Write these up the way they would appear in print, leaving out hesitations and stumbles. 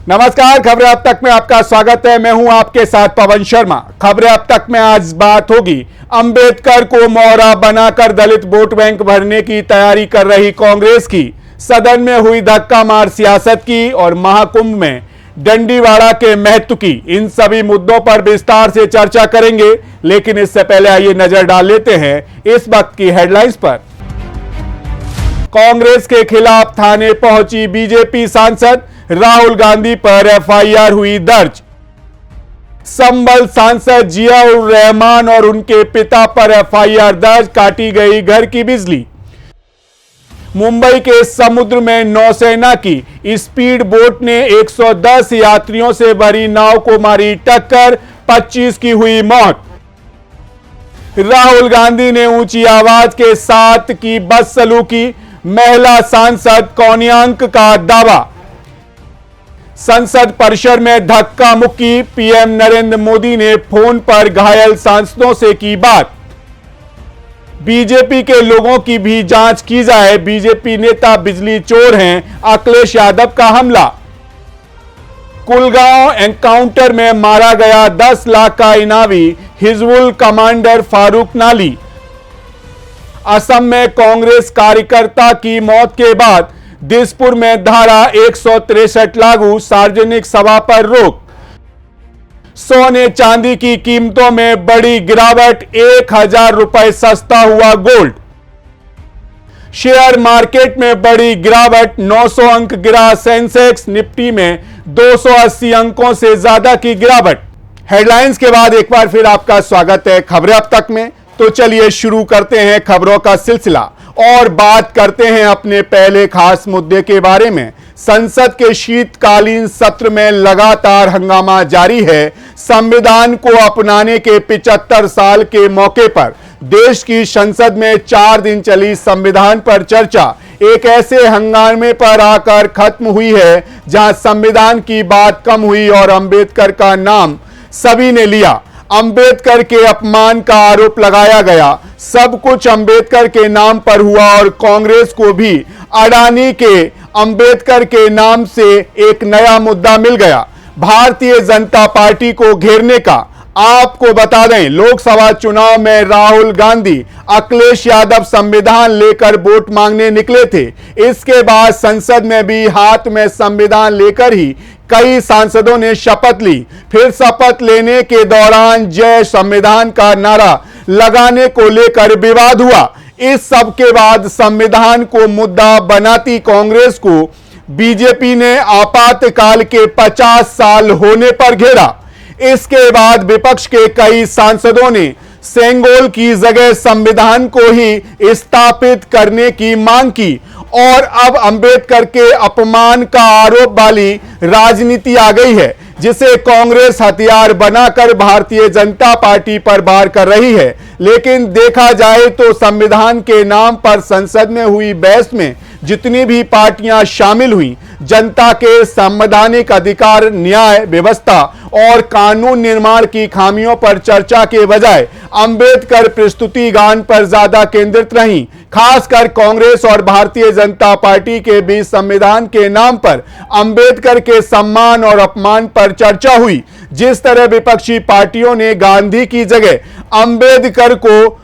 नमस्कार, खबरें अब तक में आपका स्वागत है। मैं हूं आपके साथ पवन शर्मा। खबरें अब तक में आज बात होगी अंबेडकर को मोहरा बनाकर दलित वोट बैंक भरने की तैयारी कर रही कांग्रेस की, सदन में हुई धक्का मार सियासत की और महाकुंभ में डंडीवाड़ा के महत्व की। इन सभी मुद्दों पर विस्तार से चर्चा करेंगे, लेकिन इससे पहले आइए नजर डाल लेते हैं इस वक्त की हेडलाइंस पर। कांग्रेस के खिलाफ थाने पहुंची बीजेपी सांसद, राहुल गांधी पर एफआईआर हुई दर्ज। संभल सांसद जियाउर रहमान और उनके पिता पर एफआईआर दर्ज, काटी गई घर की बिजली। मुंबई के समुद्र में नौसेना की स्पीड बोट ने 110 यात्रियों से भरी नाव को मारी टक्कर, 25 की हुई मौत। राहुल गांधी ने ऊंची आवाज के साथ की बदसलूकी, महिला सांसद कौनियांक का दावा। संसद परिसर में धक्का मुक्की, पीएम नरेंद्र मोदी ने फोन पर घायल सांसदों से की बात। बीजेपी के लोगों की भी जांच की जाए, बीजेपी नेता बिजली चोर हैं, अखिलेश यादव का हमला। कुलगांव एनकाउंटर में मारा गया 10 लाख का इनामी हिजबुल कमांडर फारूक नाली। असम में कांग्रेस कार्यकर्ता की मौत के बाद दिसपुर में धारा 163 लागू, सार्वजनिक सभा पर रोक। सोने चांदी की कीमतों में बड़ी गिरावट, 1000 रुपए सस्ता हुआ गोल्ड। शेयर मार्केट में बड़ी गिरावट, 900 अंक गिरा सेंसेक्स, निफ्टी में 280 अंकों से ज्यादा की गिरावट। हेडलाइंस के बाद एक बार फिर आपका स्वागत है खबरें अब तक में। तो चलिए शुरू करते हैं खबरों का सिलसिला और बात करते हैं अपने पहले खास मुद्दे के बारे में। संसद के शीतकालीन सत्र में लगातार हंगामा जारी है। संविधान को अपनाने के 75 साल के मौके पर देश की संसद में 4 दिन चली संविधान पर चर्चा एक ऐसे हंगामे पर आकर खत्म हुई है जहां संविधान की बात कम हुई और अंबेडकर का नाम सभी ने लिया। अंबेडकर के अपमान का आरोप लगाया गया। सब कुछ अंबेडकर के नाम पर हुआ और कांग्रेस को भी अडानी के अंबेडकर के नाम से एक नया मुद्दा मिल गया, भारतीय जनता पार्टी को घेरने का। आपको बता दें, लोकसभा चुनाव में राहुल गांधी, अखिलेश यादव संविधान लेकर वोट मांगने निकले थे। इसके बाद संसद में भी हाथ में संविधान लेकर ही कई सांसदों ने शपथ ली। फिर शपथ लेने के दौरान जय संविधान का नारा लगाने को लेकर विवाद हुआ। इस सब के बाद संविधान को मुद्दा बनाती कांग्रेस को बीजेपी ने आपातकाल के 50 साल होने पर घेरा। इसके बाद विपक्ष के कई सांसदों ने सेंगोल की जगह संविधान को ही स्थापित करने की मांग की और अब अंबेडकर के अपमान का आरोप वाली राजनीति आ गई है, जिसे कांग्रेस हथियार बनाकर भारतीय जनता पार्टी पर वार कर रही है। लेकिन देखा जाए तो संविधान के नाम पर संसद में हुई बहस में जितनी भी पार्टियां शामिल हुई, जनता के संवैधानिक अधिकार, न्याय व्यवस्था और कानून निर्माण की खामियों पर चर्चा के बजाय अंबेडकर प्रस्तुति गान पर ज्यादा केंद्रित रही। खासकर कांग्रेस और भारतीय जनता पार्टी के बीच संविधान के नाम पर अंबेडकर के सम्मान और अपमान पर चर्चा हुई। जिस तरह विपक्षी पार्टियों ने गांधी की जगह अंबेडकर को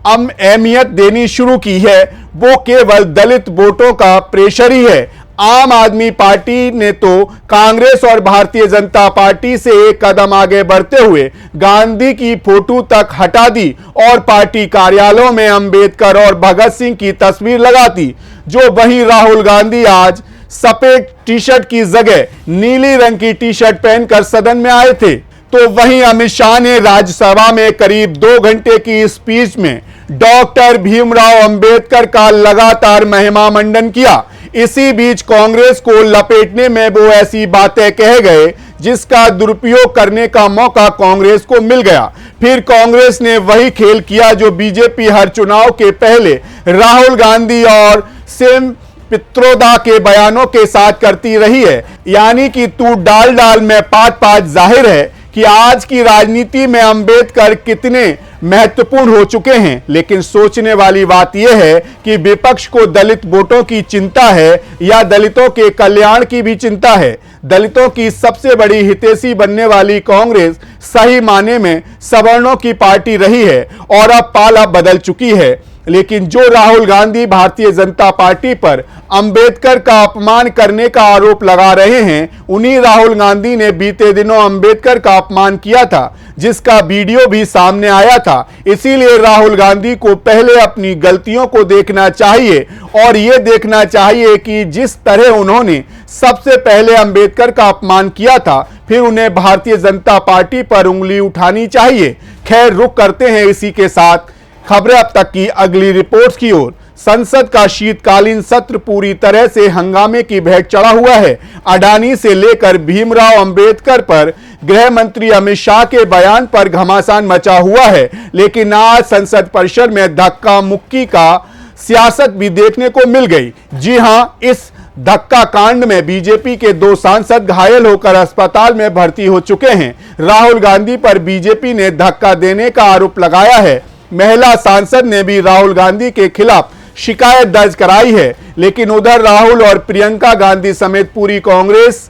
अहमियत देनी शुरू की है, वो केवल दलित वोटों का प्रेशर ही है। आम आदमी पार्टी ने तो कांग्रेस और भारतीय जनता पार्टी से एक कदम आगे बढ़ते हुए गांधी की फोटो तक हटा दी और पार्टी कार्यालयों में अंबेडकर और भगत सिंह की तस्वीर लगा दी। जो वहीं राहुल गांधी आज सफेद टी शर्ट की जगह नीली रंग की टी शर्ट पहनकर सदन में आए थे, तो वहीं अमित शाह ने राज्यसभा में करीब 2 घंटे की स्पीच में डॉक्टर भीमराव अंबेडकर का लगातार महिमा मंडन किया। इसी बीच कांग्रेस को लपेटने में वो ऐसी बातें कह गए जिसका दुरुपयोग करने का मौका कांग्रेस को मिल गया। फिर कांग्रेस ने वही खेल किया जो बीजेपी हर चुनाव के पहले राहुल गांधी और सिम पित्रोदा के बयानों के साथ करती रही है, यानी कि तू डाल डाल में पात पात। जाहिर है कि आज की राजनीति में अंबेडकर कितने महत्वपूर्ण हो चुके हैं। लेकिन सोचने वाली बात यह है कि विपक्ष को दलित वोटों की चिंता है या दलितों के कल्याण की भी चिंता है। दलितों की सबसे बड़ी हितैषी बनने वाली कांग्रेस सही माने में सवर्णों की पार्टी रही है और अब पाला बदल चुकी है। लेकिन जो राहुल गांधी भारतीय जनता पार्टी पर अंबेडकर का अपमान करने का आरोप लगा रहे हैं, उन्हीं राहुल गांधी ने बीते दिनों अंबेडकर का अपमान किया था, जिसका वीडियो भी सामने आया था। इसीलिए राहुल गांधी को पहले अपनी गलतियों को देखना चाहिए और यह देखना चाहिए कि जिस तरह उन्होंने सबसे पहले अंबेडकर का अपमान किया था, फिर उन्हें भारतीय जनता पार्टी पर उंगली उठानी चाहिए। खैर, रुक करते हैं इसी के साथ खबरें अब तक की अगली रिपोर्ट की ओर। संसद का शीतकालीन सत्र पूरी तरह से हंगामे की भेंट चढ़ा हुआ है। अडानी से लेकर भीमराव अंबेडकर पर गृह मंत्री अमित शाह के बयान पर घमासान मचा हुआ है। लेकिन आज संसद परिसर में धक्का मुक्की का सियासत भी देखने को मिल गई। जी हां, इस धक्का कांड में बीजेपी के 2 सांसद घायल होकर अस्पताल में भर्ती हो चुके हैं। राहुल गांधी पर बीजेपी ने धक्का देने का आरोप लगाया है। महिला सांसद ने भी राहुल गांधी के खिलाफ शिकायत दर्ज कराई है। लेकिन उधर राहुल और प्रियंका गांधी समेत पूरी कांग्रेस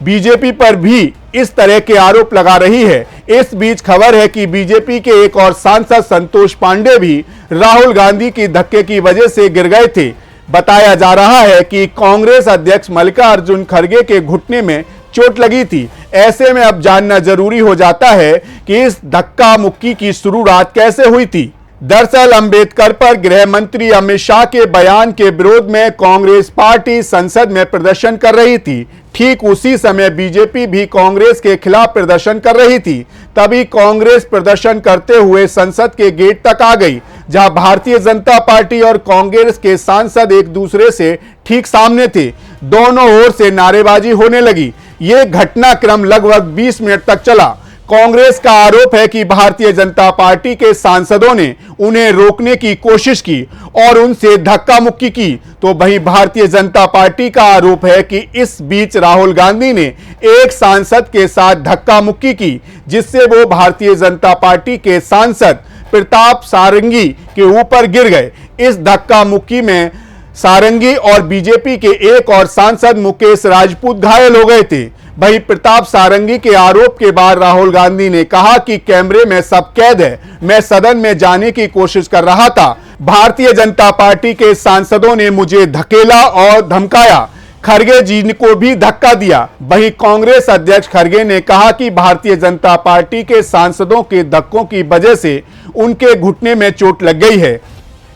बीजेपी पर भी इस तरह के आरोप लगा रही है। इस बीच खबर है कि बीजेपी के एक और सांसद संतोष पांडे भी राहुल गांधी की धक्के की वजह से गिर गए थे। बताया जा रहा है कि कांग्रेस अध्यक्ष मल्लिकार्जुन खड़गे के घुटने में चोट लगी थी। ऐसे में अब जानना जरूरी हो जाता है कि इस धक्का मुक्की की शुरुआत कैसे हुई थी। दरअसल अंबेडकर पर गृह मंत्री अमित शाह के बयान के विरोध में कांग्रेस पार्टी संसद में प्रदर्शन कर रही थी। ठीक उसी समय बीजेपी भी कांग्रेस के खिलाफ प्रदर्शन कर रही थी। तभी कांग्रेस प्रदर्शन करते हुए संसद के गेट तक आ गई, जहां भारतीय जनता पार्टी और कांग्रेस के सांसद एक दूसरे से ठीक सामने थे। दोनों ओर से नारेबाजी होने लगी। यह घटनाक्रम लगभग 20 मिनट तक चला। कांग्रेस का आरोप है कि भारतीय जनता पार्टी के सांसदों ने उन्हें रोकने की कोशिश की और उनसे धक्का मुक्की की। तो वहीं भारतीय जनता पार्टी का आरोप है कि इस बीच राहुल गांधी ने एक सांसद के साथ धक्का मुक्की की, जिससे वो भारतीय जनता पार्टी के सांसद प्रताप सारंगी के ऊपर गिर गए। इस धक्का मुक्की में सारंगी और बीजेपी के एक और सांसद मुकेश राजपूत घायल हो गए थे। वहीं प्रताप सारंगी के आरोप के बाद राहुल गांधी ने कहा कि कैमरे में सब कैद है, मैं सदन में जाने की कोशिश कर रहा था। भारतीय जनता पार्टी के सांसदों ने मुझे धकेला और धमकाया। खड़गे जी को भी धक्का दिया। वहीं कांग्रेस अध्यक्ष खड़गे ने कहा कि भारतीय जनता पार्टी के सांसदों के धक्कों की वजह से उनके घुटने में चोट लग गई है।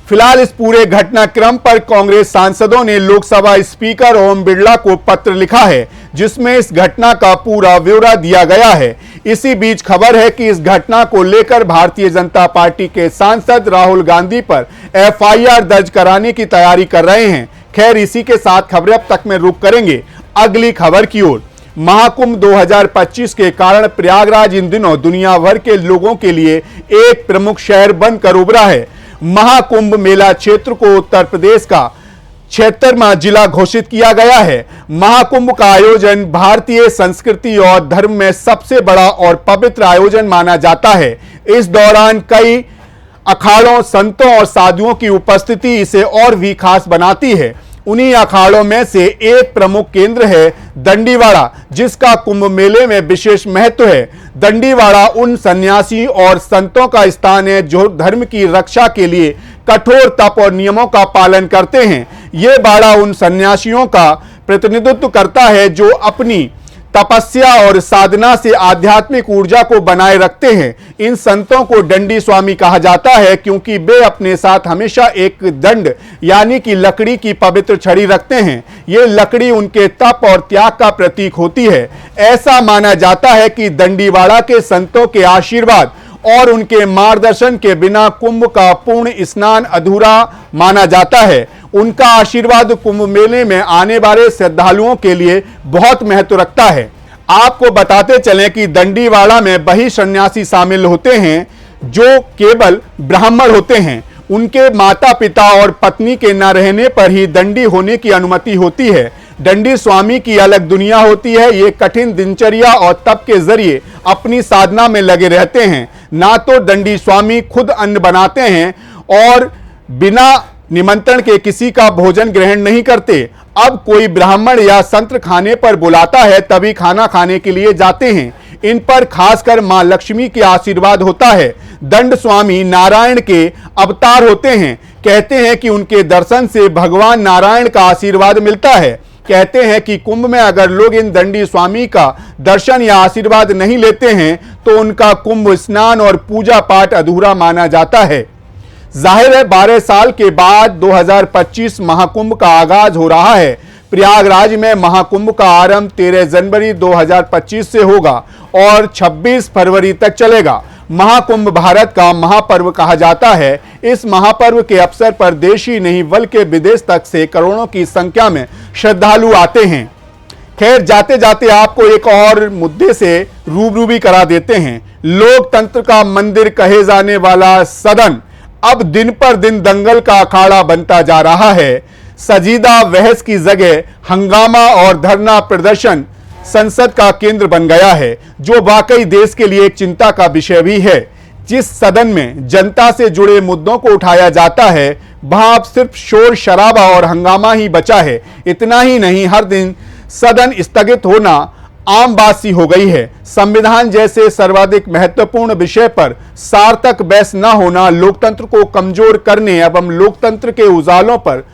फिलहाल इस पूरे घटनाक्रम पर कांग्रेस सांसदों ने लोकसभा स्पीकर ओम बिरला को पत्र लिखा है, जिसमें इस घटना का पूरा ब्यौरा दिया गया है। इसी बीच खबर है कि इस घटना को लेकर भारतीय जनता पार्टी के सांसद राहुल गांधी पर एफआईआर दर्ज कराने की तैयारी कर रहे हैं। खैर, इसी के साथ खबरें अब तक में रुक करेंगे अगली खबर की ओर। महाकुंभ 2025 के कारण प्रयागराज इन दिनों दुनिया भर के लोगों के लिए एक प्रमुख शहर बनकर उभरा है। महाकुंभ मेला क्षेत्र को उत्तर प्रदेश का 76वां जिला घोषित किया गया है। महाकुंभ का आयोजन भारतीय संस्कृति और धर्म में सबसे बड़ा और पवित्र आयोजन माना जाता है। इस दौरान कई अखाड़ों, संतों और साधुओं की उपस्थिति इसे और भी खास बनाती है। उन्हीं अखाड़ों में से एक प्रमुख केंद्र है दंडीवाड़ा, जिसका कुंभ मेले में विशेष महत्व है। दंडीवाड़ा उन सन्यासी और संतों का स्थान है जो धर्म की रक्षा के लिए कठोर तप और नियमों का पालन करते हैं। ये बाड़ा उन सन्यासियों का प्रतिनिधित्व करता है जो अपनी तपस्या और साधना से आध्यात्मिक ऊर्जा को बनाए रखते हैं। इन संतों को दंडी स्वामी कहा जाता है, क्योंकि वे अपने साथ हमेशा एक दंड यानी कि लकड़ी की पवित्र छड़ी रखते हैं। ये लकड़ी उनके तप और त्याग का प्रतीक होती है। ऐसा माना जाता है कि दंडीवाड़ा के संतों के आशीर्वाद और उनके मार्गदर्शन के बिना कुंभ का पूर्ण स्नान अधूरा माना जाता है। उनका आशीर्वाद कुंभ मेले में आने वाले श्रद्धालुओं के लिए बहुत महत्व रखता है। आपको बताते चलें कि दंडीवाड़ा में वही सन्यासी शामिल होते हैं जो केवल ब्राह्मण होते हैं। उनके माता पिता और पत्नी के न रहने पर ही दंडी होने की अनुमति होती है। दंडी स्वामी की अलग दुनिया होती है। ये कठिन दिनचर्या और तप के जरिए अपनी साधना में लगे रहते हैं। ना तो दंडी स्वामी खुद अन्न बनाते हैं और बिना निमंत्रण के किसी का भोजन ग्रहण नहीं करते। अब कोई ब्राह्मण या संत खाने पर बुलाता है तभी खाना खाने के लिए जाते हैं। इन पर खासकर मां लक्ष्मी के आशीर्वाद होता है। दंड स्वामी नारायण के अवतार होते हैं। कहते हैं कि उनके दर्शन से भगवान नारायण का आशीर्वाद मिलता है। कहते हैं कि कुंभ में अगर लोग इन दंडी स्वामी का दर्शन या आशीर्वाद नहीं लेते हैं तो उनका कुंभ स्नान और पूजा पाठ अधूरा माना जाता है। जाहिर है 12 साल के बाद 2025 महाकुंभ का आगाज हो रहा है। प्रयागराज में महाकुंभ का आरंभ 13 जनवरी 2025 से होगा और 26 फरवरी तक चलेगा। महाकुंभ भारत का महापर्व कहा जाता है। इस महापर्व के अवसर पर देश ही नहीं बल्कि विदेश तक से करोड़ों की संख्या में श्रद्धालु आते हैं। खैर, जाते जाते आपको एक और मुद्दे से रूबरू भी करा देते हैं। लोकतंत्र का मंदिर कहे जाने वाला सदन अब दिन पर दिन दंगल का अखाड़ा बनता जा रहा है। सजीदा बहस की जगह हंगामा और धरना प्रदर्शन संसद का केंद्र बन गया है, जो वाकई देश के लिए एक चिंता का विषय भी है। जिस सदन में जनता से जुड़े मुद्दों को उठाया जाता है वहां अब सिर्फ शोर शराबा और हंगामा ही बचा है। इतना ही नहीं, हर दिन सदन स्थगित होना आम बात सी हो गई है। संविधान जैसे सर्वाधिक महत्वपूर्ण विषय पर सार्थक बहस न होना लोकतंत्र को कमजोर करने एवं लोकतंत्र के उजालों पर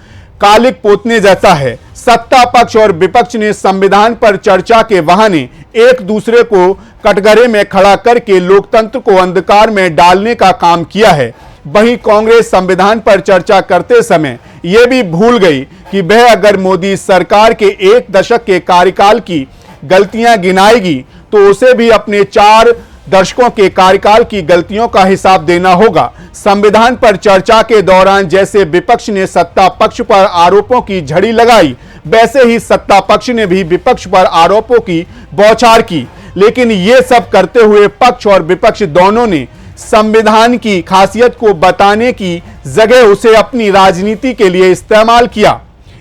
कालिक पोतने जैसा है। सत्ता पक्ष और विपक्ष ने संविधान पर चर्चा के बहाने एक दूसरे को कटघरे में खड़ा करके लोकतंत्र को अंधकार में डालने का काम किया है। वहीं कांग्रेस संविधान पर चर्चा करते समय यह भी भूल गई कि वह अगर मोदी सरकार के 1 दशक के कार्यकाल की गलतियां गिनाएगी तो उसे भी अपने 4 दशकों के कार्यकाल की गलतियों का हिसाब देना होगा। संविधान पर चर्चा के दौरान जैसे विपक्ष ने सत्ता पक्ष पर आरोपों की झड़ी लगाई, वैसे ही सत्ता पक्ष ने भी विपक्ष पर आरोपों की बौछार की। लेकिन ये सब करते हुए पक्ष और विपक्ष दोनों ने संविधान की खासियत को बताने की जगह उसे अपनी राजनीति के लिए इस्तेमाल किया।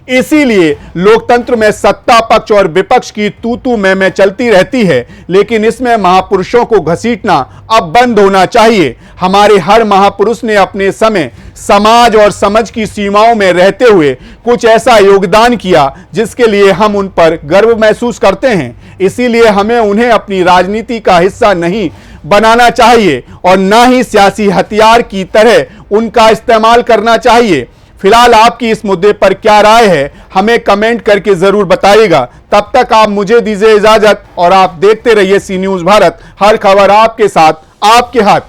इसीलिए लोकतंत्र में सत्ता पक्ष और विपक्ष की तू मैं चलती रहती है। लेकिन इसमें महापुरुषों को घसीटना अब बंद होना चाहिए। हमारे हर महापुरुष ने अपने समय समाज और समझ की सीमाओं में रहते हुए कुछ ऐसा योगदान किया जिसके लिए हम उन पर गर्व महसूस करते हैं। इसीलिए हमें उन्हें अपनी राजनीति का हिस्सा नहीं बनाना चाहिए और न ही सियासी हथियार की तरह उनका इस्तेमाल करना चाहिए। फिलहाल आपकी इस मुद्दे पर क्या राय है, हमें कमेंट करके जरूर बताइएगा। तब तक आप मुझे दीजिए इजाजत और आप देखते रहिए सी न्यूज़ भारत। हर खबर आपके साथ, आपके हाथ।